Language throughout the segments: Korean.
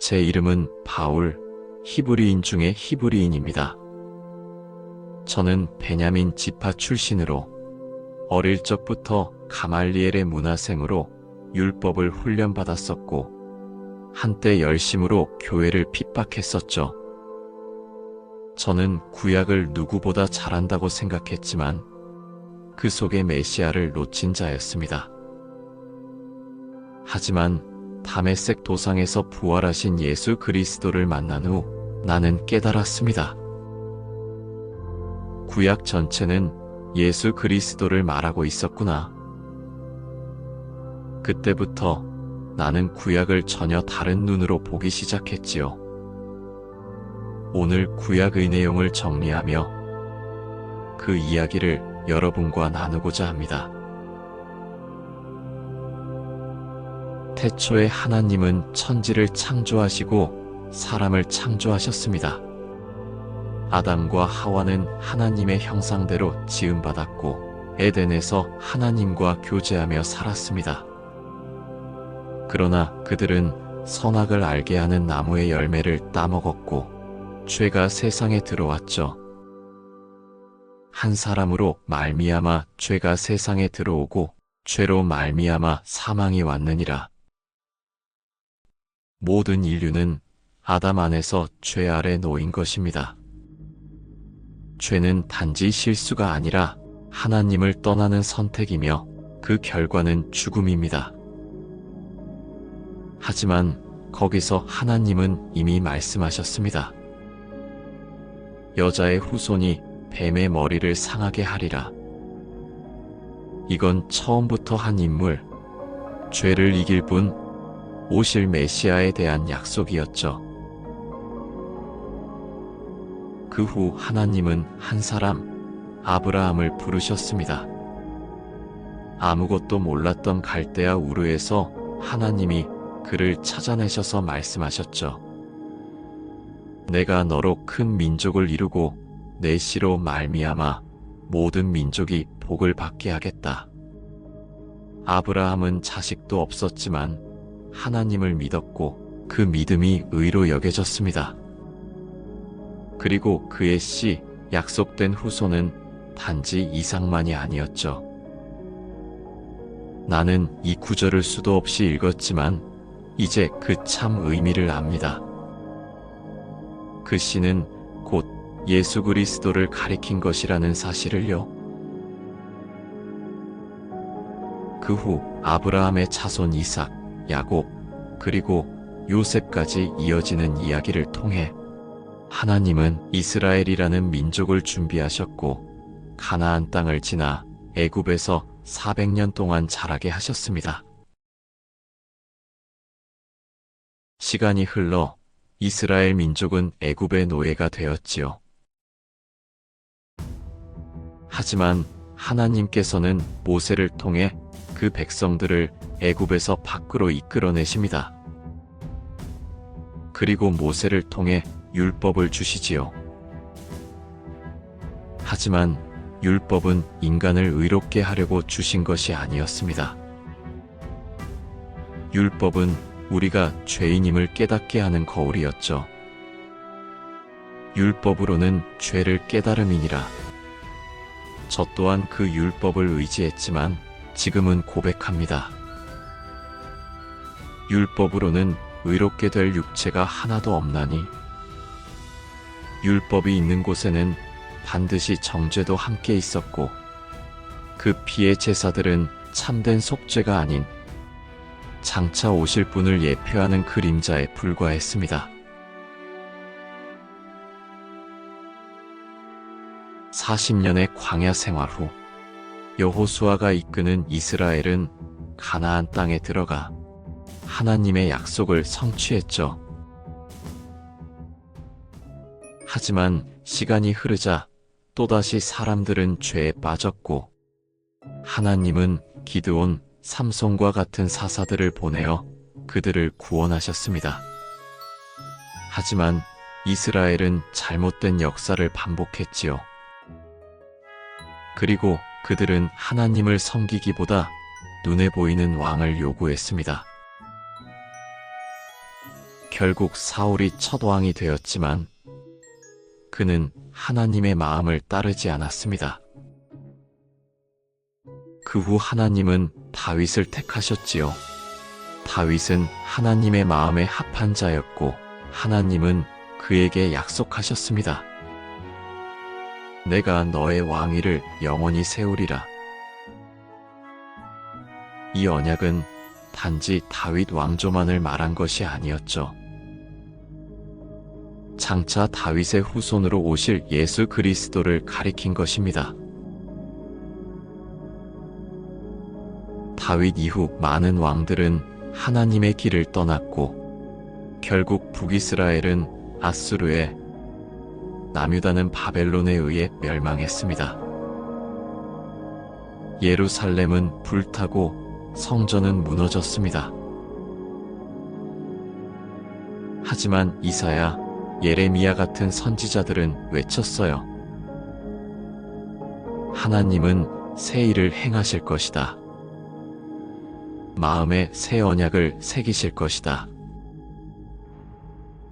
제 이름은 바울, 히브리인 중에 히브리인입니다. 저는 베냐민 지파 출신으로 어릴 적부터 가말리엘의 문화생으로 율법을 훈련받았었고 한때 열심으로 교회를 핍박했었죠. 저는 구약을 누구보다 잘한다고 생각했지만 그 속에 메시아를 놓친 자였습니다. 하지만 다메섹 도상에서 부활하신 예수 그리스도를 만난 후 나는 깨달았습니다. 구약 전체는 예수 그리스도를 말하고 있었구나. 그때부터 나는 구약을 전혀 다른 눈으로 보기 시작했지요. 오늘 구약의 내용을 정리하며 그 이야기를 여러분과 나누고자 합니다. 태초에 하나님은 천지를 창조하시고 사람을 창조하셨습니다. 아담과 하와는 하나님의 형상대로 지음받았고 에덴에서 하나님과 교제하며 살았습니다. 그러나 그들은 선악을 알게 하는 나무의 열매를 따먹었고 죄가 세상에 들어왔죠. 한 사람으로 말미암아 죄가 세상에 들어오고 죄로 말미암아 사망이 왔느니라. 모든 인류는 아담 안에서 죄 아래 놓인 것입니다. 죄는 단지 실수가 아니라 하나님을 떠나는 선택이며 그 결과는 죽음입니다. 하지만 거기서 하나님은 이미 말씀하셨습니다. 여자의 후손이 뱀의 머리를 상하게 하리라. 이건 처음부터 한 인물, 죄를 이길 분, 오실 메시아에 대한 약속이었죠. 그 후 하나님은 한 사람, 아브라함을 부르셨습니다. 아무것도 몰랐던 갈대아 우르에서 하나님이 그를 찾아내셔서 말씀하셨죠. 내가 너로 큰 민족을 이루고 내 씨로 말미암아 모든 민족이 복을 받게 하겠다. 아브라함은 자식도 없었지만 하나님을 믿었고 그 믿음이 의로 여겨졌습니다. 그리고 그의 씨, 약속된 후손은 단지 이상만이 아니었죠. 나는 이 구절을 수도 없이 읽었지만 이제 그 참 의미를 압니다. 그 씨는 곧 예수 그리스도를 가리킨 것이라는 사실을요. 그 후 아브라함의 자손 이삭, 야곱, 그리고 요셉까지 이어지는 이야기를 통해 하나님은 이스라엘이라는 민족을 준비하셨고 가나안 땅을 지나 애굽에서 400년 동안 자라게 하셨습니다. 시간이 흘러 이스라엘 민족은 애굽의 노예가 되었지요. 하지만 하나님께서는 모세를 통해 그 백성들을 애굽에서 밖으로 이끌어내십니다. 그리고 모세를 통해 율법을 주시지요. 하지만 율법은 인간을 의롭게 하려고 주신 것이 아니었습니다. 율법은 우리가 죄인임을 깨닫게 하는 거울이었죠. 율법으로는 죄를 깨달음이니라. 저 또한 그 율법을 의지했지만 지금은 고백합니다. 율법으로는 의롭게 될 육체가 하나도 없나니 율법이 있는 곳에는 반드시 정죄도 함께 있었고 그 피의 제사들은 참된 속죄가 아닌 장차 오실 분을 예표하는 그림자에 불과했습니다. 40년의 광야 생활 후 여호수아가 이끄는 이스라엘은 가나안 땅에 들어가 하나님의 약속을 성취했죠. 하지만 시간이 흐르자 또다시 사람들은 죄에 빠졌고 하나님은 기드온, 삼손과 같은 사사들을 보내어 그들을 구원하셨습니다. 하지만 이스라엘은 잘못된 역사를 반복했지요. 그리고 그들은 하나님을 섬기기보다 눈에 보이는 왕을 요구했습니다. 결국 사울이 첫 왕이 되었지만 그는 하나님의 마음을 따르지 않았습니다. 그 후 하나님은 다윗을 택하셨지요. 다윗은 하나님의 마음에 합한 자였고 하나님은 그에게 약속하셨습니다. 내가 너의 왕위를 영원히 세우리라. 이 언약은 단지 다윗 왕조만을 말한 것이 아니었죠. 장차 다윗의 후손으로 오실 예수 그리스도를 가리킨 것입니다. 다윗 이후 많은 왕들은 하나님의 길을 떠났고 결국 북이스라엘은 아수르에, 남유다는 바벨론에 의해 멸망했습니다. 예루살렘은 불타고 성전은 무너졌습니다. 하지만 이사야, 예레미야 같은 선지자들은 외쳤어요. 하나님은 새 일을 행하실 것이다. 마음에 새 언약을 새기실 것이다.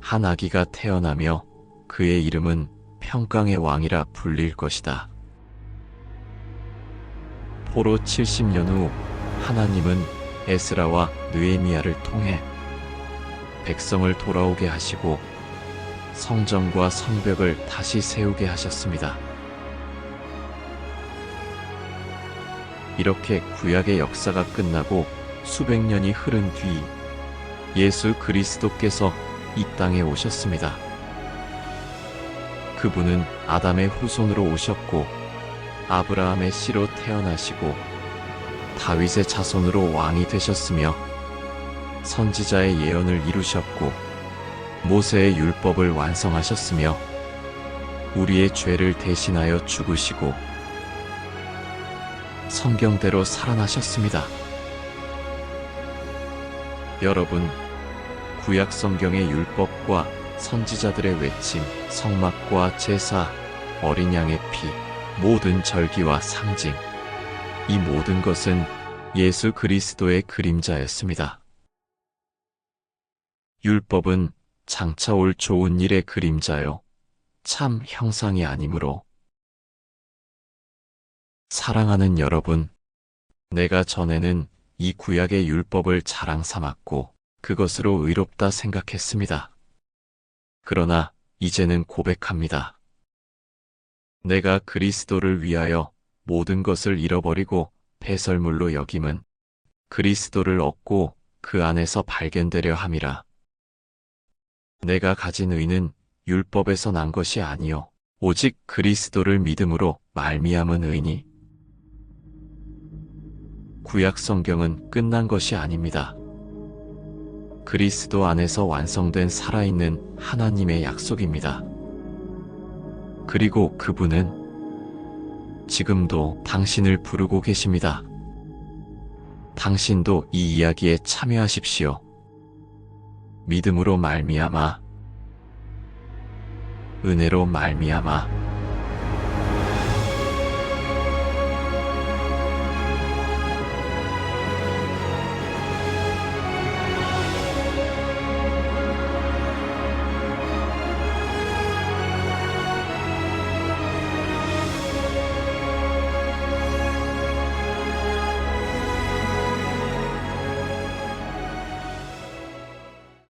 한 아기가 태어나며 그의 이름은 평강의 왕이라 불릴 것이다. 포로 70년 후 하나님은 에스라와 느헤미야를 통해 백성을 돌아오게 하시고 성전과 성벽을 다시 세우게 하셨습니다. 이렇게 구약의 역사가 끝나고 수백 년이 흐른 뒤 예수 그리스도께서 이 땅에 오셨습니다. 그분은 아담의 후손으로 오셨고 아브라함의 씨로 태어나시고 다윗의 자손으로 왕이 되셨으며 선지자의 예언을 이루셨고 모세의 율법을 완성하셨으며 우리의 죄를 대신하여 죽으시고 성경대로 살아나셨습니다. 여러분, 구약 성경의 율법과 선지자들의 외침, 성막과 제사, 어린 양의 피, 모든 절기와 상징, 이 모든 것은 예수 그리스도의 그림자였습니다. 율법은 장차 올 좋은 일의 그림자요, 참 형상이 아니므로. 사랑하는 여러분, 내가 전에는 이 구약의 율법을 자랑 삼았고 그것으로 의롭다 생각했습니다. 그러나 이제는 고백합니다. 내가 그리스도를 위하여 모든 것을 잃어버리고 배설물로 여김은 그리스도를 얻고 그 안에서 발견되려 함이라. 내가 가진 의는 율법에서 난 것이 아니요 오직 그리스도를 믿음으로 말미암은 의니. 구약 성경은 끝난 것이 아닙니다. 그리스도 안에서 완성된 살아있는 하나님의 약속입니다. 그리고 그분은 지금도 당신을 부르고 계십니다. 당신도 이 이야기에 참여하십시오. 믿음으로 말미암아, 은혜로 말미암아